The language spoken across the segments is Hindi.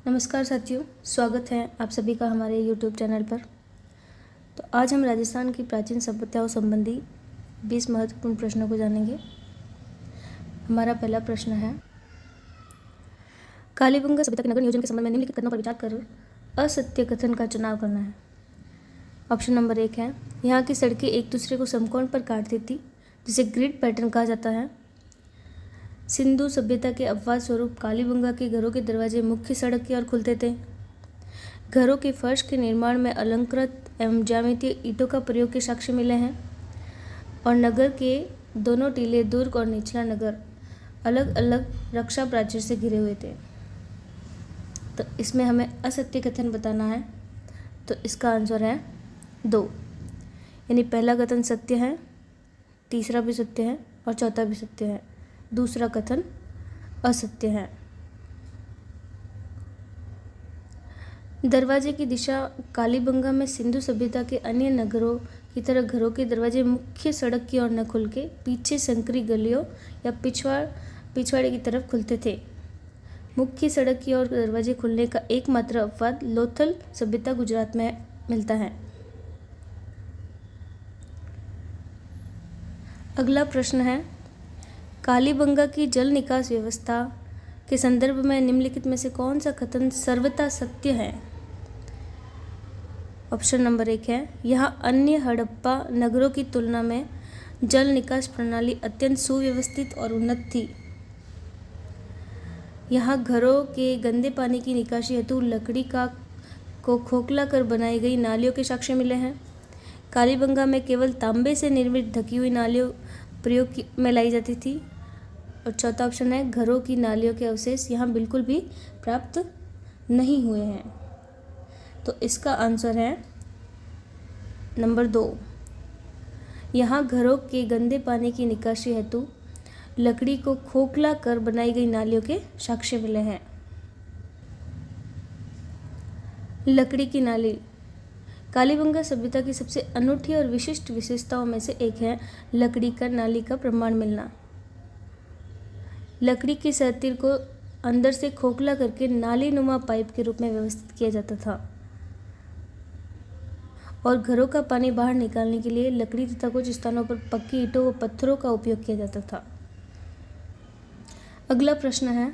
नमस्कार साथियों, स्वागत है आप सभी का हमारे YouTube चैनल पर। तो आज हम राजस्थान की प्राचीन सभ्यताओं संबंधी 20 महत्वपूर्ण प्रश्नों को जानेंगे। हमारा पहला प्रश्न है, कालीबंगा सभ्यता के नगर नियोजन के संबंध में निम्नलिखित कथनों पर विचार कर असत्य कथन का चुनाव करना है। ऑप्शन नंबर 1 है, यहाँ की सड़कें एक दूसरे को समकोण पर काटती थी, जिसे ग्रिड पैटर्न कहा जाता है। सिंधु सभ्यता के अपवाद स्वरूप कालीबंगा के घरों के दरवाजे मुख्य सड़क की ओर खुलते थे। घरों के फर्श के निर्माण में अलंकृत एवं ज्यामितीय ईंटों का प्रयोग के साक्ष्य मिले हैं और नगर के दोनों टीले, दुर्ग और निचला नगर अलग अलग रक्षा प्राचीर से घिरे हुए थे। तो इसमें हमें असत्य कथन बताना है, तो इसका आंसर है 2, यानी पहला कथन सत्य है, तीसरा भी सत्य है और चौथा भी सत्य है। दूसरा कथन असत्य है। दरवाजे की दिशा कालीबंगा में सिंधु सभ्यता के अन्य नगरों की तरह घरों के दरवाजे मुख्य सड़क की ओर न खुल के पीछे संकरी गलियों या पिछवाड़े की तरफ खुलते थे। मुख्य सड़क की ओर दरवाजे खुलने का एकमात्र अपवाद लोथल सभ्यता गुजरात में मिलता है। अगला प्रश्न है, कालीबंगा की जल निकास व्यवस्था के संदर्भ में निम्नलिखित में से कौन सा कथन सर्वथा सत्य है। ऑप्शन नंबर 1 है, यहाँ अन्य हड़प्पा नगरों की तुलना में जल निकास प्रणाली अत्यंत सुव्यवस्थित और उन्नत थी। यहाँ घरों के गंदे पानी की निकासी हेतु लकड़ी को खोखला कर बनाई गई नालियों के साक्ष्य मिले हैं। कालीबंगा में केवल तांबे से निर्मित ढकी हुई नालियों प्रयोग में लाई जाती थी। और चौथा ऑप्शन है, घरों की नालियों के अवशेष यहाँ बिल्कुल भी प्राप्त नहीं हुए हैं। तो इसका आंसर है नंबर 2, यहाँ घरों के गंदे पानी की निकासी हेतु लकड़ी को खोखला कर बनाई गई नालियों के साक्ष्य मिले हैं। लकड़ी की नाली कालीबंगा सभ्यता की सबसे अनूठी और विशिष्ट विशेषताओं में से एक है लकड़ी का नाली का प्रमाण मिलना। लकड़ी की सतह को अंदर से खोखला करके नाली नुमा पाइप के रूप में व्यवस्थित किया जाता था और घरों का पानी बाहर निकालने के लिए लकड़ी तथा कुछ स्थानों पर पक्की ईंटों व पत्थरों का उपयोग किया जाता था। अगला प्रश्न है,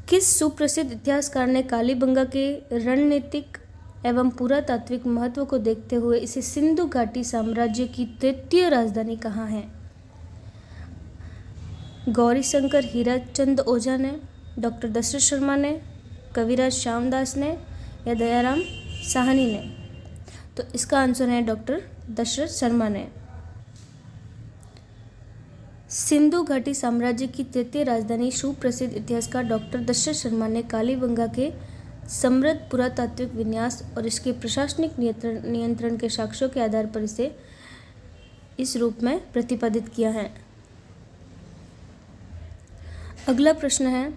किस सुप्रसिद्ध इतिहासकार ने कालीबंगा के रणनीतिक एवं पुरातात्विक महत्व को देखते हुए इसे सिंधु घाटी साम्राज्य की तृतीय राजधानी कहा है। गौरीशंकर हीराचंद ओझा ने, डॉक्टर दशरथ शर्मा ने, कविराज श्यामदास ने या दयाराम साहनी ने। तो इसका आंसर है डॉक्टर दशरथ शर्मा ने। सिंधु घाटी साम्राज्य की तृतीय राजधानी सुप्रसिद्ध इतिहासकार डॉक्टर दशरथ शर्मा ने कालीबंगा के समृद्ध पुरातात्विक विन्यास और इसके प्रशासनिक नियंत्रण के साक्ष्यों के आधार पर इसे इस रूप में प्रतिपादित किया है। अगला प्रश्न है,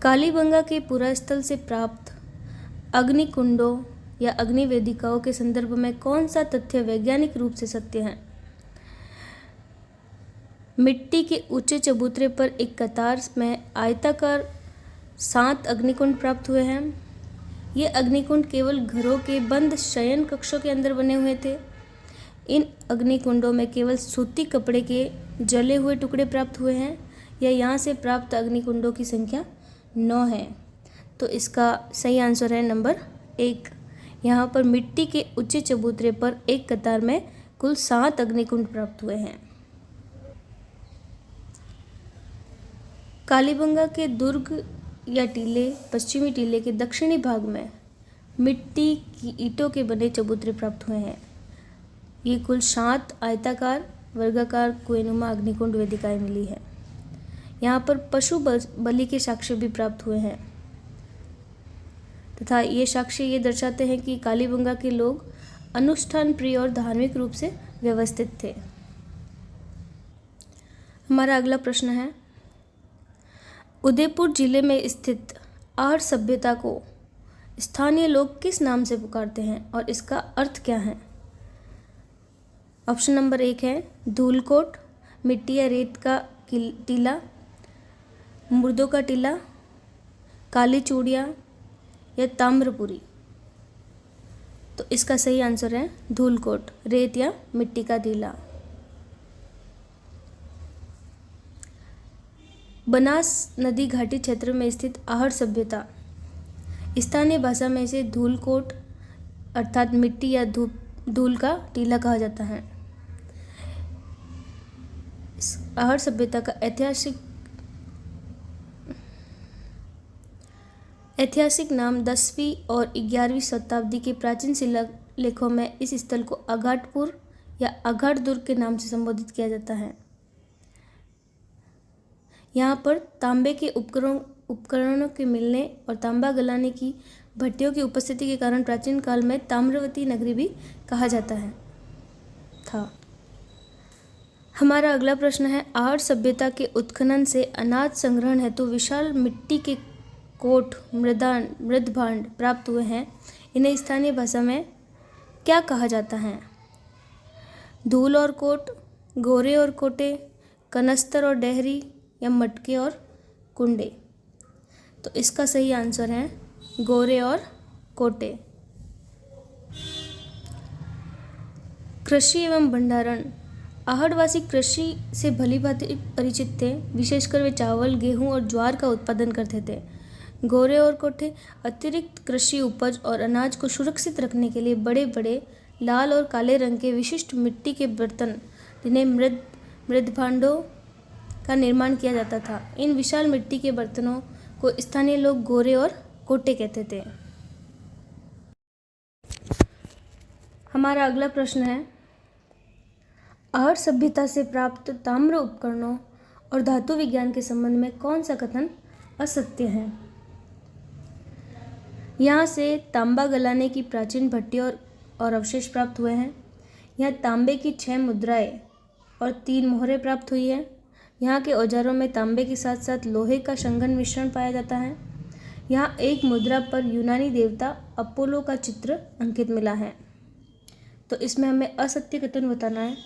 कालीबंगा के पुरास्थल से प्राप्त अग्निकुंडों या अग्निवेदिकाओं के संदर्भ में कौन सा तथ्य वैज्ञानिक रूप से सत्य है। मिट्टी के ऊंचे चबूतरे पर एक कतार में आयताकार 7 अग्निकुंड प्राप्त हुए हैं। ये अग्निकुंड केवल घरों के बंद शयन कक्षों के अंदर बने हुए थे। इन अग्निकुंडों में केवल सूती कपड़े के जले हुए टुकड़े प्राप्त हुए हैं या यहाँ से प्राप्त अग्निकुंडों की संख्या 9 है। तो इसका सही आंसर है नंबर 1। यहाँ पर मिट्टी के ऊंचे चबूतरे पर एक कतार में कुल 7 अग्निकुंड प्राप्त हुए हैं। कालीबंगा के दुर्ग या टीले पश्चिमी टीले के दक्षिणी भाग में मिट्टी की ईंटों के बने चबूतरे प्राप्त हुए हैं। ये कुल 7 आयताकार वर्गाकार कुएनुमा अग्निकुंड वेदिकाएं मिली है। यहाँ पर पशु बलि के साक्ष्य भी प्राप्त हुए हैं तथा ये साक्ष्य ये दर्शाते हैं कि कालीबंगा के लोग अनुष्ठान प्रिय और धार्मिक रूप से व्यवस्थित थे। हमारा अगला प्रश्न है, उदयपुर जिले में स्थित आर्य सभ्यता को स्थानीय लोग किस नाम से पुकारते हैं और इसका अर्थ क्या है। ऑप्शन नंबर 1 है, धूलकोट, मिट्टी या रेत का टीला, मुर्दों का टीला, काली चूड़ियाँ या ताम्रपुरी। तो इसका सही आंसर है धूलकोट, रेत या मिट्टी का टीला। बनास नदी घाटी क्षेत्र में स्थित आहड़ सभ्यता, स्थानीय भाषा में इसे धूलकोट अर्थात मिट्टी या धूल का टीला कहा जाता है। आहड़ सभ्यता का ऐतिहासिक नाम 10वीं और 11वीं शताब्दी के प्राचीन शिलालेखों में इस स्थल को अघाटपुर या अघाट दुर्ग के नाम से संबोधित किया जाता है। यहाँ पर तांबे के उपकरणों के मिलने और तांबा गलाने की भट्टियों की उपस्थिति के कारण प्राचीन काल में ताम्रवती नगरी भी कहा जाता था। हमारा अगला प्रश्न है, आहड़ सभ्यता के उत्खनन से अनाज संग्रहण हेतु विशाल मिट्टी के कोट मृदभांड प्राप्त हुए हैं। इन्हें स्थानीय भाषा में क्या कहा जाता है? धूल और कोट, गोरे और कोटे, कनस्तर और डेहरी या मटके और कुंडे। तो इसका सही आंसर है गोरे और कोटे। कृषि एवं भंडारण, आहड़वासी कृषि से भलीभांति परिचित थे। विशेषकर वे चावल, गेहूं और ज्वार का उत्पादन करते थे। गोरे और कोठे अतिरिक्त कृषि उपज और अनाज को सुरक्षित रखने के लिए बड़े बड़े लाल और काले रंग के विशिष्ट मिट्टी के बर्तन, जिन्हें मृदभांडों का निर्माण किया जाता था। इन विशाल मिट्टी के बर्तनों को स्थानीय लोग गोरे और कोटे कहते थे। हमारा अगला प्रश्न है, आहड़ सभ्यता से प्राप्त ताम्र उपकरणों और धातु विज्ञान के संबंध में कौन सा कथन असत्य है? यहाँ से तांबा गलाने की प्राचीन भट्टियाँ और अवशेष प्राप्त हुए हैं। यहाँ तांबे की 6 मुद्राएं और 3 मोहरें प्राप्त हुई है। यहाँ के औजारों में तांबे के साथ साथ लोहे का संघन मिश्रण पाया जाता है। यहाँ एक मुद्रा पर यूनानी देवता अपोलो का चित्र अंकित मिला है। तो इसमें हमें असत्य कथन बताना है।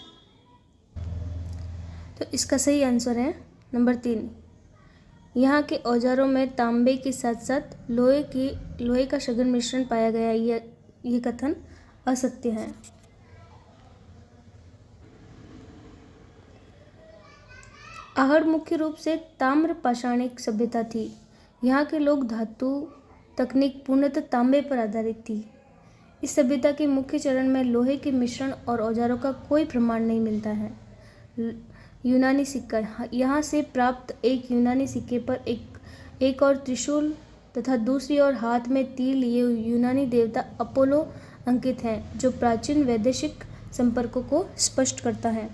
तो इसका सही आंसर है नंबर 3। यहाँ के औजारों में तांबे के साथ साथ लोहे का सघन मिश्रण पाया गया। यह कथन असत्य है। आहड़ मुख्य रूप से ताम्र पाषाणिक सभ्यता थी। यहाँ के लोग धातु तकनीक पूर्णतः तांबे पर आधारित थी। इस सभ्यता के मुख्य चरण में लोहे के मिश्रण और औजारों का कोई प्रमाण नहीं मिलता है। यूनानी सिक्का, यहाँ से प्राप्त एक यूनानी सिक्के पर एक और त्रिशूल तथा दूसरी ओर हाथ में तीर लिए यूनानी देवता अपोलो अंकित हैं, जो प्राचीन वैदेशिक संपर्कों को स्पष्ट करता है।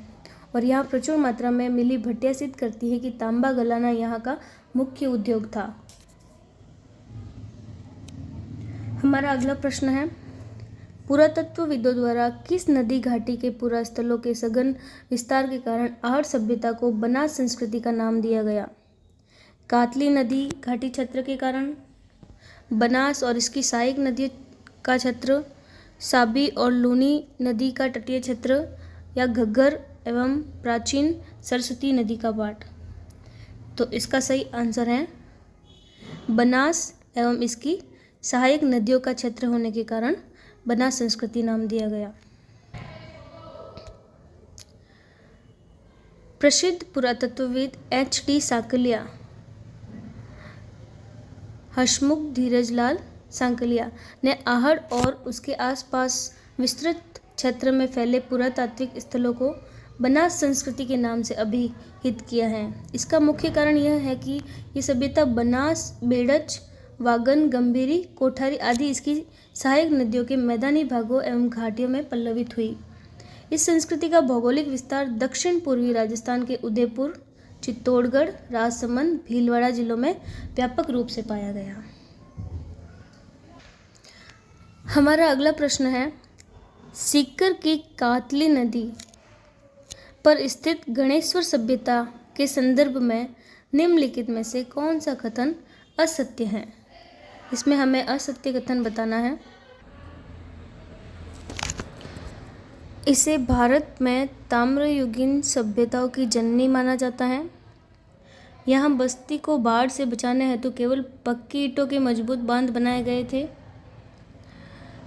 और यहाँ प्रचुर मात्रा में मिली भट्टियाँ सिद्ध करती है कि तांबा गलाना यहाँ का मुख्य उद्योग था। हमारा अगला प्रश्न है, पुरातत्वविदों द्वारा किस नदी घाटी के पुरास्थलों के सघन विस्तार के कारण आहड़ सभ्यता को बनास संस्कृति का नाम दिया गया? कातली नदी घाटी क्षेत्र के कारण, बनास और इसकी सहायक नदी का क्षेत्र, साबी और लूनी नदी का तटीय क्षेत्र, या घग्गर एवं प्राचीन सरस्वती नदी का बाट। तो इसका सही आंसर है बनास एवं इसकी सहायक नदियों का क्षेत्र होने के कारण बनास संस्कृति नाम दिया गया। प्रसिद्ध पुरातत्वविद H.T. सांकलिया, हसमुख धीरजलाल सांकलिया ने आहड़ और उसके आसपास विस्तृत क्षेत्र में फैले पुरातात्विक स्थलों को बनास संस्कृति के नाम से अभिहित किया है। इसका मुख्य कारण यह है कि ये सभ्यता बनास, बेड़च, वागन, गंभीरी, कोठारी आदि इसकी सहायक नदियों के मैदानी भागों एवं घाटियों में पल्लवित हुई। इस संस्कृति का भौगोलिक विस्तार दक्षिण पूर्वी राजस्थान के उदयपुर, चित्तौड़गढ़, राजसमंद, भीलवाड़ा जिलों में व्यापक रूप से पाया गया। हमारा अगला प्रश्न है, सीकर की कातली नदी पर स्थित गणेश्वर सभ्यता के संदर्भ में निम्नलिखित में से कौन सा कथन असत्य है? इसमें हमें असत्य कथन बताना है। इसे भारत में ताम्रयुगीन सभ्यताओं की जननी माना जाता है। यहाँ बस्ती को बाढ़ से बचाने हेतु केवल पक्की ईंटों के मजबूत बांध बनाए गए थे।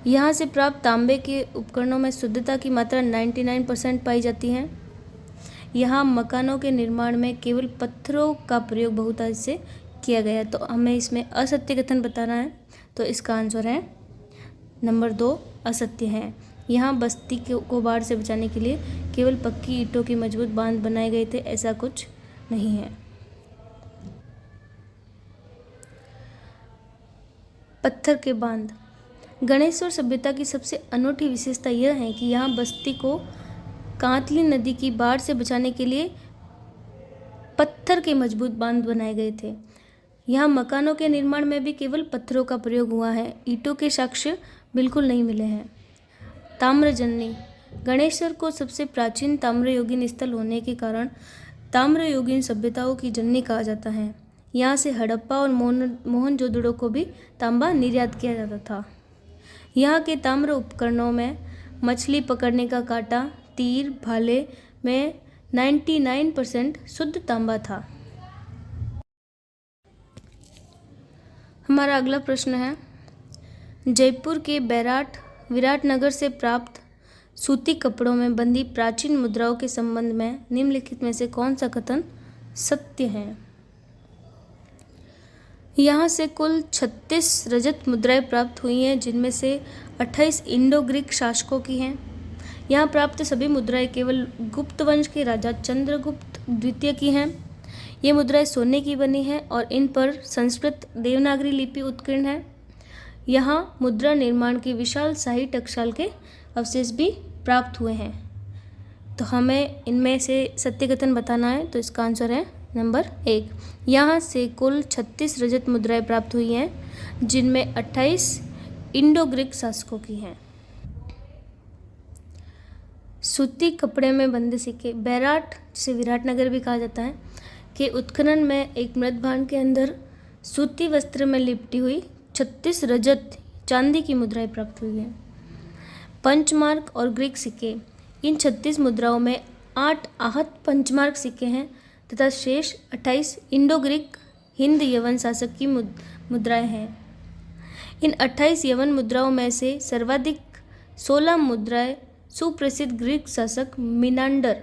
यहाँ से प्राप्त तांबे के उपकरणों में शुद्धता की मात्रा 99% पाई जाती है। यहाँ मकानों के निर्माण में केवल पत्थरों का प्रयोग बहुतायत से किया गया है। तो हमें इसमें असत्य कथन बताना है, तो इसका आंसर है नंबर 2 असत्य है। यहाँ बस्ती को बाढ़ से बचाने के लिए केवल पक्की ईंटों के मजबूत बांध बनाए गए थे, ऐसा कुछ नहीं है। पत्थर के बांध। गणेश्वर सभ्यता की सबसे अनूठी विशेषता यह है कि यहाँ बस्ती को कांतली नदी की बाढ़ से बचाने के लिए पत्थर के मजबूत बांध बनाए गए थे। यहाँ मकानों के निर्माण में भी केवल पत्थरों का प्रयोग हुआ है, ईंटों के साक्ष्य बिल्कुल नहीं मिले हैं। ताम्रजन्य। गणेश्वर को सबसे प्राचीन ताम्रयुगीन स्थल होने के कारण ताम्रयुगीन सभ्यताओं की जननी कहा जाता है। यहाँ से हड़प्पा और मोहनजोदड़ो को भी तांबा निर्यात किया जाता था। यहाँ के ताम्र उपकरणों में मछली पकड़ने का कांटा, तीर, भाले में 99% शुद्ध तांबा था। हमारा अगला प्रश्न है, जयपुर के बैराट विराटनगर से प्राप्त सूती कपड़ों में बंधी प्राचीन मुद्राओं के संबंध में निम्नलिखित में से कौन सा कथन सत्य है। यहाँ से कुल 36 रजत मुद्राएं प्राप्त हुई हैं, जिनमें से 28 इंडो ग्रीक शासकों की हैं। यहाँ प्राप्त सभी मुद्राएं केवल गुप्त वंश के राजा चंद्रगुप्त द्वितीय की हैं। ये मुद्राएं सोने की बनी हैं और इन पर संस्कृत देवनागरी लिपि उत्कीर्ण है। यहाँ मुद्रा निर्माण की विशाल शाही टकसाल के अवशेष भी प्राप्त हुए हैं। तो हमें इनमें से सत्य कथन बताना है, तो इसका आंसर है नंबर 1। यहाँ से कुल 36 रजत मुद्राएं प्राप्त हुई हैं, जिनमें 28 इंडो ग्रीक शासकों की हैं। सूती कपड़े में बंधे सिक्के। बैराट, जिसे विराटनगर भी कहा जाता है, के उत्खनन में एक मृत भांड के अंदर सूती वस्त्र में लिपटी हुई 36 रजत चांदी की मुद्राएं प्राप्त हुई हैं। पंचमार्क और ग्रीक सिक्के। इन 36 मुद्राओं में 8 आहत पंचमार्क सिक्के हैं तथा शेष 28 इंडो ग्रीक हिंद यवन शासक की मुद्राएं हैं। इन 28 यवन मुद्राओं में से सर्वाधिक 16 मुद्राएं सुप्रसिद्ध ग्रीक शासक मिनांडर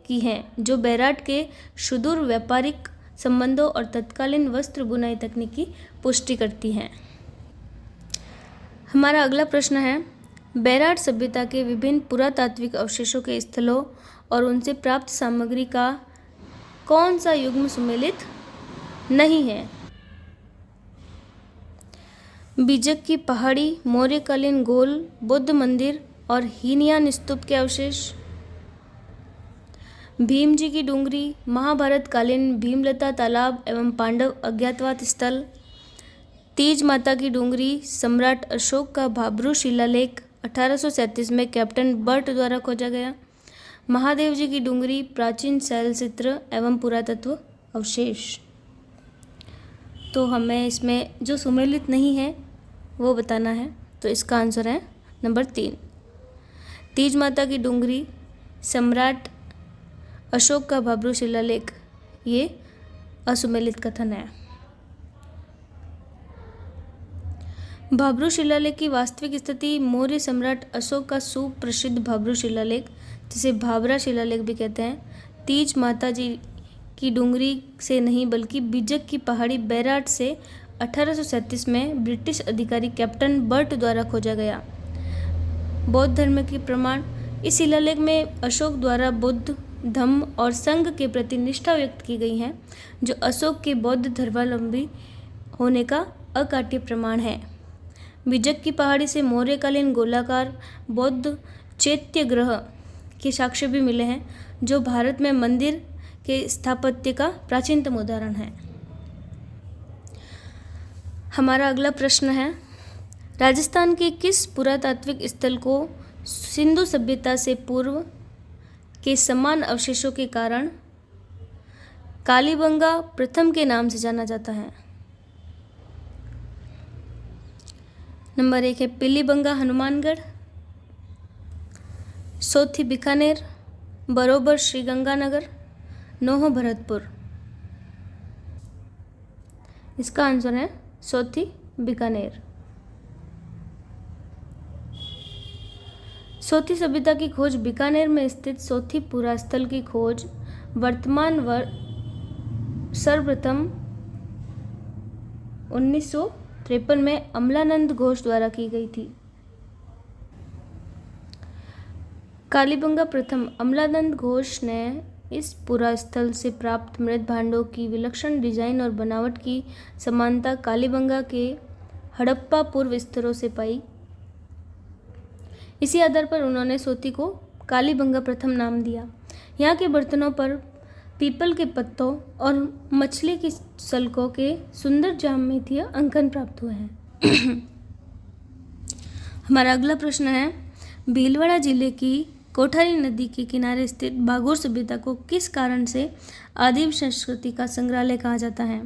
की हैं, जो बैराट के सुदूर व्यापारिक संबंधों और तत्कालीन वस्त्र बुनाई तकनीक की पुष्टि करती हैं। हमारा अगला प्रश्न है, बैराट सभ्यता के विभिन्न पुरातात्विक अवशेषों के स्थलों और उनसे प्राप्त सामग्री का कौन सा युग्म सुमेलित नहीं है। बीजक की पहाड़ी, मौर्यकालीन गोल बुद्ध मंदिर और हीनयान स्तूप के अवशेष, भीम जी की डूंगरी, महाभारत कालीन भीमलता तालाब एवं पांडव अज्ञातवास स्थल, तीज माता की डूंगरी, सम्राट अशोक का भाब्रू शिलालेख 1837 में कैप्टन बर्ट द्वारा खोजा गया, महादेव जी की डूंगरी, प्राचीन शैल चित्र एवं पुरातत्व अवशेष। तो हमें इसमें जो सुमेलित नहीं है वो बताना है, तो इसका आंसर है नंबर 3। तीज माता की डूंगरी, सम्राट अशोक का भाब्रू शिलालेख, ये असुमेलित कथन है। भाब्रू शिलालेख की वास्तविक स्थिति मौर्य सम्राट अशोक का सुप्रसिद्ध भाब्रू शिलालेख, जिसे भाबरा शिलालेख भी कहते हैं, तीज माता जी की डूंगरी से नहीं बल्कि बीजक की पहाड़ी बैराट से 1837 में ब्रिटिश अधिकारी कैप्टन बर्ट द्वारा खोजा गया। बौद्ध धर्म के प्रमाण। इस शिलालेख में अशोक द्वारा बुद्ध धम्म और संघ के प्रति निष्ठा व्यक्त की गई है, जो अशोक के बौद्ध धर्मावलंबी होने का अकाट्य प्रमाण है। बीजक की पहाड़ी से मौर्यकालीन गोलाकार बौद्ध चैत्यग्रह के साक्ष्य भी मिले हैं, जो भारत में मंदिर के स्थापत्य का प्राचीनतम उदाहरण है। हमारा अगला प्रश्न है, राजस्थान के किस पुरातात्विक स्थल को सिंधु सभ्यता से पूर्व के समान अवशेषों के कारण कालीबंगा प्रथम के नाम से जाना जाता है। नंबर 1 है पीलीबंगा हनुमानगढ़, चौथी बीकानेर, बरोबर श्रीगंगानगर, नौह भरतपुर। इसका आंसर है सोथी बीकानेर। सोथी सभ्यता की खोज बीकानेर में स्थित सोथी पुरास्थल की खोज वर्तमान सर्वप्रथम 1953 में अमलानंद घोष द्वारा की गई थी। कालीबंगा प्रथम अमलानंद घोष ने इस पुरास्थल से प्राप्त मृत भांडों की विलक्षण डिजाइन और बनावट की समानता कालीबंगा के हड़प्पा पूर्व स्तरों से पाई। इसी आधार पर उन्होंने सोथी को कालीबंगा प्रथम नाम दिया। यहाँ के बर्तनों पर पीपल के पत्तों और मछली की सल्कों के सुंदर ज्यामितीय अंकन प्राप्त हुए हैं। हमारा अगला प्रश्न है, भीलवाड़ा जिले की कोठारी नदी के किनारे स्थित बागोर सभ्यता को किस कारण से आदिम संस्कृति का संग्रहालय कहा जाता है?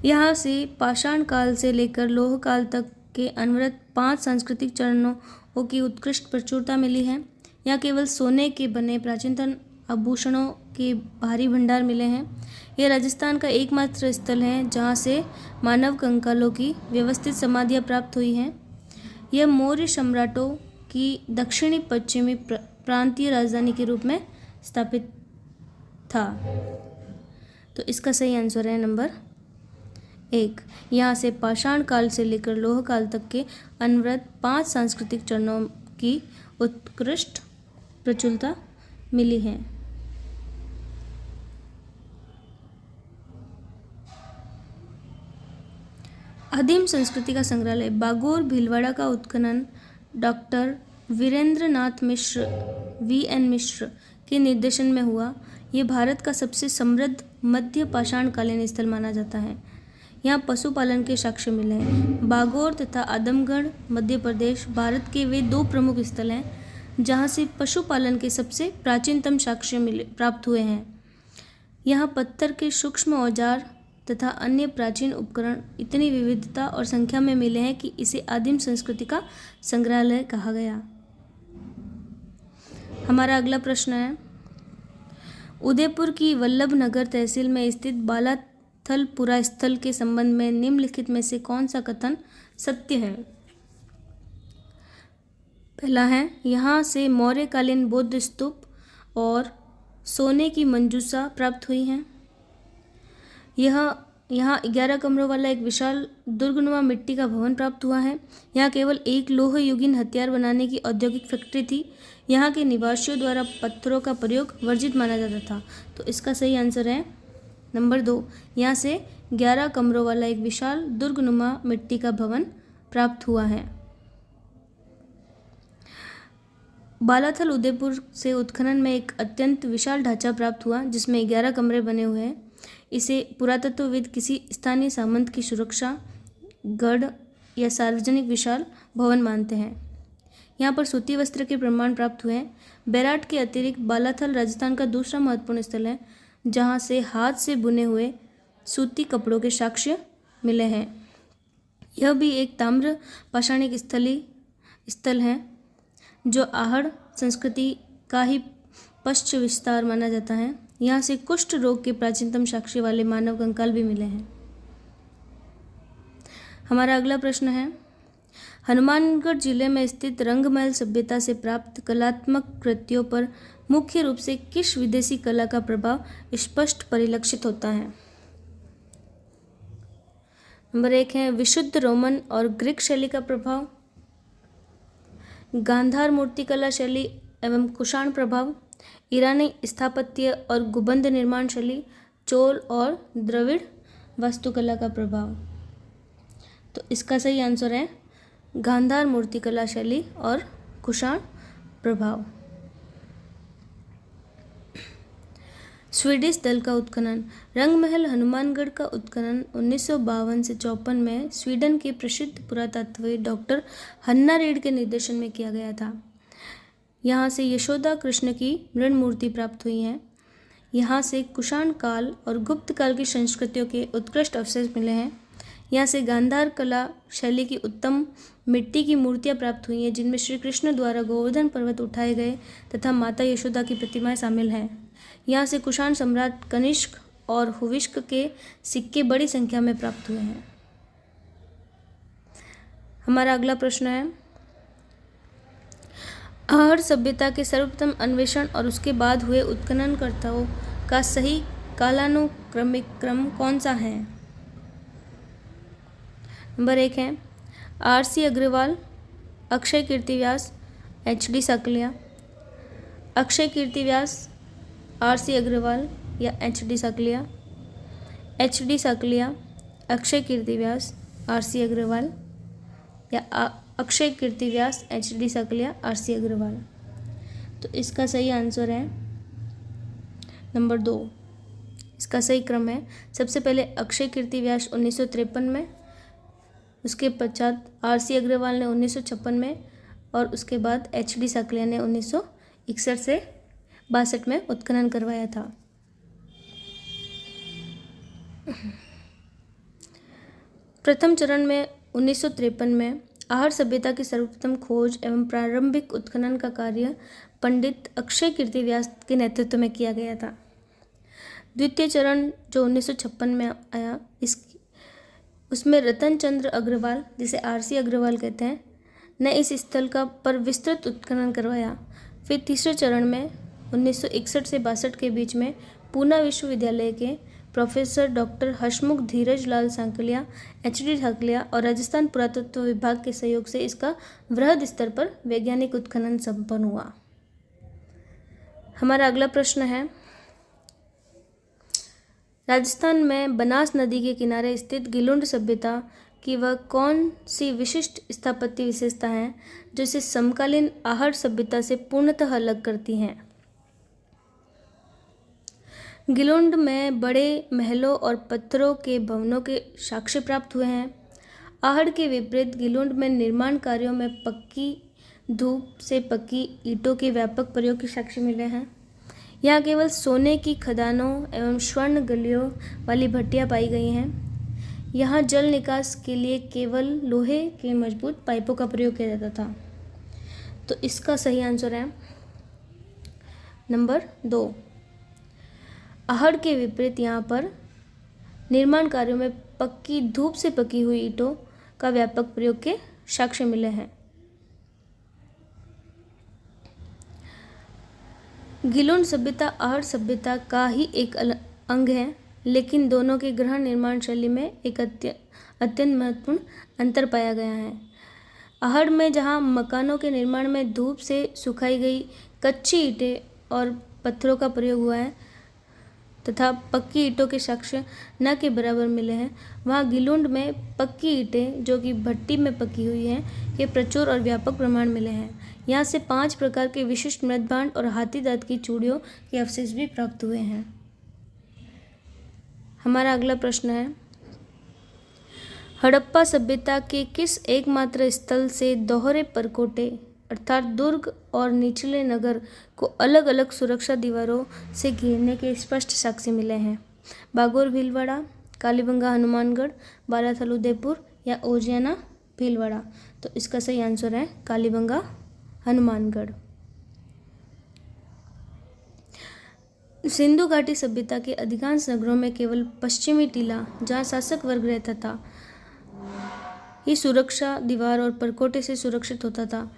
यहाँ से पाषाण काल से लेकर लोह काल तक के अनवरत 5 सांस्कृतिक चरणों की उत्कृष्ट प्रचुरता मिली है। यहाँ केवल सोने के बने प्राचीनतम आभूषणों के भारी भंडार मिले हैं। यह राजस्थान का एकमात्र स्थल है जहाँ से मानव कंकालों की व्यवस्थित समाधियाँ प्राप्त हुई हैं। यह मौर्य सम्राटों की दक्षिणी पश्चिमी प्रांतीय राजधानी के रूप में स्थापित था। तो इसका सही आंसर है नंबर 1। यहाँ से पाषाण काल से लेकर लोह काल तक के अनवरत 5 सांस्कृतिक चरणों की उत्कृष्ट प्रचुरता मिली है। आदिम संस्कृति का संग्रहालय बागोर भीलवाड़ा का उत्खनन डॉक्टर वीरेंद्रनाथ मिश्र VN मिश्र के निर्देशन में हुआ। ये भारत का सबसे समृद्ध मध्य पाषाणकालीन स्थल माना जाता है। यहाँ पशुपालन के साक्ष्य मिले हैं। बागोर तथा आदमगढ़ मध्य प्रदेश भारत के वे 2 प्रमुख स्थल हैं जहाँ से पशुपालन के सबसे प्राचीनतम साक्ष्य प्राप्त हुए हैं। यहाँ पत्थर के सूक्ष्म औजार तथा अन्य प्राचीन उपकरण इतनी विविधता और संख्या में मिले हैं कि इसे आदिम संस्कृति का संग्रहालय कहा गया। हमारा अगला प्रश्न है, उदयपुर की वल्लभनगर तहसील में स्थित बालाथल पुरास्थल के संबंध में निम्नलिखित में से कौन सा कथन सत्य है? पहला है, यहाँ से मौर्यकालीन बौद्ध स्तूप और सोने की मंजूषा प्राप्त हुई हैं। यहाँ 11 कमरों वाला एक विशाल दुर्गनुमा मिट्टी का भवन प्राप्त हुआ है। यहाँ केवल एक लोह युगीन हथियार बनाने की औद्योगिक फैक्ट्री थी। यहाँ के निवासियों द्वारा पत्थरों का प्रयोग वर्जित माना जाता था। तो इसका सही आंसर है नंबर 2। यहाँ से 11 कमरों वाला एक विशाल दुर्गनुमा मिट्टी का भवन प्राप्त हुआ है। बालाथल उदयपुर से उत्खनन में एक अत्यंत विशाल ढांचा प्राप्त हुआ जिसमें 11 कमरे बने हुए हैं। इसे पुरातत्वविद किसी स्थानीय सामंत की सुरक्षा गढ़ या सार्वजनिक विशाल भवन मानते हैं। यहाँ पर सूती वस्त्र के प्रमाण प्राप्त हुए हैं। बैराट के अतिरिक्त बालाथल राजस्थान का दूसरा महत्वपूर्ण स्थल है जहाँ से हाथ से बुने हुए सूती कपड़ों के साक्ष्य मिले हैं। यह भी एक ताम्र पाषाणिक स्थल है जो आहड़ संस्कृति का ही पश्च विस्तार माना जाता है। यहाँ से कुष्ठ रोग के प्राचीनतम साक्ष्य वाले मानव कंकाल भी मिले हैं। हमारा अगला प्रश्न है, हनुमानगढ़ जिले में स्थित रंगमहल सभ्यता से प्राप्त कलात्मक कृतियों पर मुख्य रूप से किस विदेशी कला का प्रभाव स्पष्ट परिलक्षित होता है? नंबर 1 है विशुद्ध रोमन और ग्रीक शैली का प्रभाव, गांधार मूर्तिकला शैली एवं कुषाण प्रभाव, ईरानी स्थापत्य और गुंबद निर्माण शैली, चोल और द्रविड़ वास्तुकला का प्रभाव। तो इसका सही आंसर है गांधार मूर्तिकला शैली और कुषाण प्रभाव। स्वीडिश दल का उत्खनन। रंगमहल हनुमानगढ़ का उत्खनन 1952 से 54 में स्वीडन के प्रसिद्ध पुरातत्वविद डॉक्टर हन्ना रेड के निर्देशन में किया गया था। यहाँ से यशोदा कृष्ण की मृण मूर्ति प्राप्त हुई है। यहाँ से कुषाण काल और गुप्त काल की संस्कृतियों के उत्कृष्ट अवशेष मिले हैं। यहाँ से गांधार कला शैली की उत्तम मिट्टी की मूर्तियाँ प्राप्त हुई हैं जिनमें श्री कृष्ण द्वारा गोवर्धन पर्वत उठाए गए तथा माता यशोदा की प्रतिमाएं शामिल हैं। यहाँ से कुषाण सम्राट कनिष्क और हुविश्क के सिक्के बड़ी संख्या में प्राप्त हुए हैं। हमारा अगला प्रश्न है, आहर सभ्यता के सर्वप्रथम अन्वेषण और उसके बाद हुए उत्खननकर्ताओं का सही कालानुक्रमिक क्रम कौन सा है? नंबर 1 है R.C. Agarwal, Akshay कीर्तिव्यास, H.D. Sankalia. Akshay कीर्तिव्यास, R.C. Agarwal या H.D. Sankalia. H.D. Sankalia, Akshay कीर्तिव्यास, R.C. Agarwal या अक्षय कीर्तिव्यास, H.D. साकलिया, R.C. अग्रवाल। तो इसका सही आंसर है नंबर 2। इसका सही क्रम है, सबसे पहले अक्षय कीर्तिव्यास 1953 में, उसके पश्चात R.C. अग्रवाल ने 1956 में और उसके बाद H.D. साकलिया ने 1961 से 62 में उत्खनन करवाया था। प्रथम चरण में 1953 में आहर सभ्यता की सर्वप्रथम खोज एवं प्रारंभिक उत्खनन का कार्य पंडित अक्षय कीर्तिव्यास के नेतृत्व में किया गया था। द्वितीय चरण जो 1956 में आया, उसमें रतन चंद्र अग्रवाल, जिसे R.C. अग्रवाल कहते हैं, ने इस स्थल का पर विस्तृत उत्खनन करवाया। फिर तीसरे चरण में 1961 से 62 के बीच में पूना विश्वविद्यालय के प्रोफेसर डॉक्टर हसमुख धीरज लाल सांकलिया, H.D. साकलिया और राजस्थान पुरातत्व विभाग के सहयोग से इसका वृहद स्तर पर वैज्ञानिक उत्खनन संपन्न हुआ। हमारा अगला प्रश्न है, राजस्थान में बनास नदी के किनारे स्थित गिलुंड सभ्यता की वह कौन सी विशिष्ट स्थापत्य विशेषता है जो इसे समकालीन आहर सभ्यता से पूर्णतः अलग करती हैं? गिलुंड में बड़े महलों और पत्थरों के भवनों के साक्ष्य प्राप्त हुए हैं। आहड़ के विपरीत गिलुंड में निर्माण कार्यों में पक्की धूप से पकी ईंटों के व्यापक प्रयोग के साक्ष्य मिले हैं। यहाँ केवल सोने की खदानों एवं स्वर्ण गलियों वाली भट्टियाँ पाई गई हैं। यहाँ जल निकास के लिए केवल लोहे के मजबूत पाइपों का प्रयोग किया जाता था। तो इसका सही आंसर है नंबर 2। आहड़ के विपरीत यहाँ पर निर्माण कार्यों में पक्की धूप से पकी हुई ईंटों का व्यापक प्रयोग के साक्ष्य मिले हैं। गिलुंड सभ्यता आहड़ सभ्यता का ही एक अंग है, लेकिन दोनों के गृह निर्माण शैली में एक अत्यंत महत्वपूर्ण अंतर पाया गया है। आहड़ में जहाँ मकानों के निर्माण में धूप से सुखाई गई कच्ची ईंटें और पत्थरों का प्रयोग हुआ है तथा पक्की ईंटों के साक्ष्य न के बराबर मिले हैं, वहाँ गिलुंड में पक्की ईंटें जो कि भट्टी में पकी हुई हैं के प्रचुर और व्यापक प्रमाण मिले हैं। यहाँ से 5 प्रकार के विशिष्ट मृदभांड और हाथी दांत की चूड़ियों के अवशेष भी प्राप्त हुए हैं। हमारा अगला प्रश्न है, हड़प्पा सभ्यता के किस एकमात्र स्थल से दोहरे परकोटे अर्थात दुर्ग और निचले नगर को अलग अलग सुरक्षा दीवारों से घेरने के स्पष्ट साक्ष्य मिले हैं? बागोर भीलवाड़ा, कालीबंगा हनुमानगढ़, बालाथल उदयपुर या ओजियाना भीलवाड़ा। तो इसका सही आंसर है कालीबंगा हनुमानगढ़। सिंधु घाटी सभ्यता के अधिकांश नगरों में केवल पश्चिमी टीला, जहाँ शासक वर्ग रहता था, ही सुरक्षा दीवार और परकोटे से सुरक्षित होता था,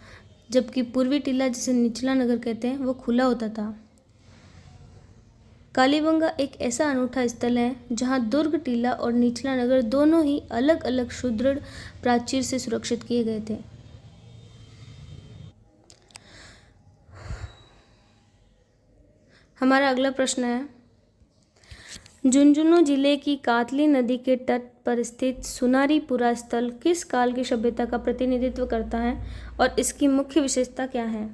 जबकि पूर्वी टीला, जिसे निचला नगर कहते हैं, वो खुला होता था। कालीबंगा एक ऐसा अनूठा स्थल है जहाँ दुर्ग टीला और निचला नगर दोनों ही अलग अलग सुदृढ़ प्राचीर से सुरक्षित किए गए थे। हमारा अगला प्रश्न है, झुंझुनू जिले की कातली नदी के तट पर स्थित सुनारीपुरा स्थल किस काल की सभ्यता का प्रतिनिधित्व करता है और इसकी मुख्य विशेषता क्या है?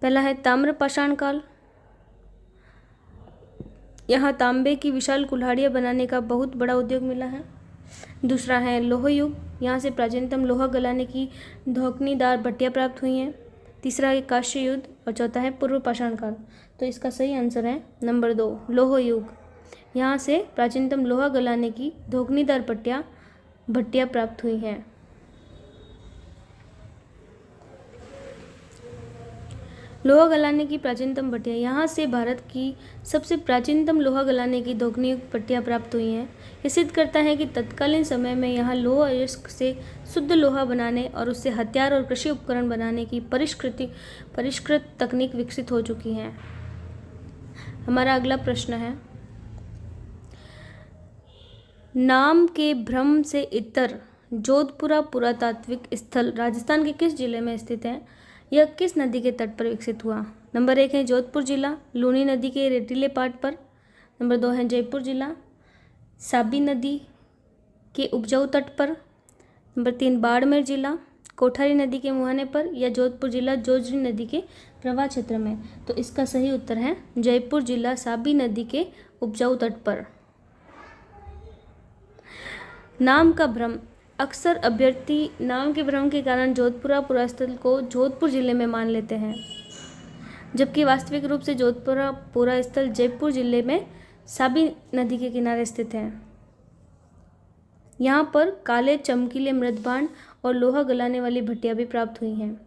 पहला है ताम्रपाषाण काल। यहाँ तांबे की विशाल कुल्हाड़ियाँ बनाने का बहुत बड़ा उद्योग मिला है। दूसरा है लोह युग, यहाँ से प्राचीनतम लोहा गलाने की धौकनीदार भट्टियाँ प्राप्त हुई हैं। तीसरा है कांस्य युद्ध और चौथा है पूर्व पाषाण काल। तो इसका सही आंसर है नंबर 2 लोह युग। यहाँ से प्राचीनतम लोहा गलाने की धौकनीदार भट्टियाँ प्राप्त हुई हैं। लोहा गलाने की प्राचीनतम भट्टियाँ। यहाँ से भारत की सबसे प्राचीनतम लोहा गलाने की दोगुनी भट्टियाँ प्राप्त हुई हैं। ये सिद्ध करता है कि तत्कालीन समय में यहाँ लौह अयस्क से शुद्ध लोहा बनाने और उससे हथियार और कृषि उपकरण बनाने की परिष्कृत तकनीक विकसित हो चुकी है। हमारा अगला प्रश्न है, नाम के भ्रम से इतर जोधपुरा पुरातात्विक स्थल राजस्थान के किस जिले में स्थित है? यह किस नदी के तट पर विकसित हुआ? नंबर 1 है जोधपुर जिला, लूनी नदी के रेतीले पाट पर। नंबर 2 है जयपुर जिला, साबी नदी के उपजाऊ तट पर। नंबर 3 बाड़मेर जिला, कोठारी नदी के मुहाने पर। या जोधपुर जिला, जोजरी नदी के प्रवाह क्षेत्र में। तो इसका सही उत्तर है जयपुर जिला, साबी नदी के उपजाऊ तट पर। नाम का भ्रम। अक्सर अभ्यर्थी नाम के भ्रम के कारण जोधपुरा पुरास्थल को जोधपुर जिले में मान लेते हैं, जबकि वास्तविक रूप से जोधपुरा पुरास्थल जयपुर जिले में साबी नदी के किनारे स्थित है। यहाँ पर काले चमकीले मृदभांड और लोहा गलाने वाली भट्टियां भी प्राप्त हुई हैं।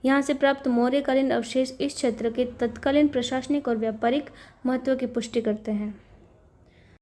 यहाँ से प्राप्त मौर्यकालीन अवशेष इस क्षेत्र के तत्कालीन प्रशासनिक और व्यापारिक महत्व की पुष्टि करते हैं।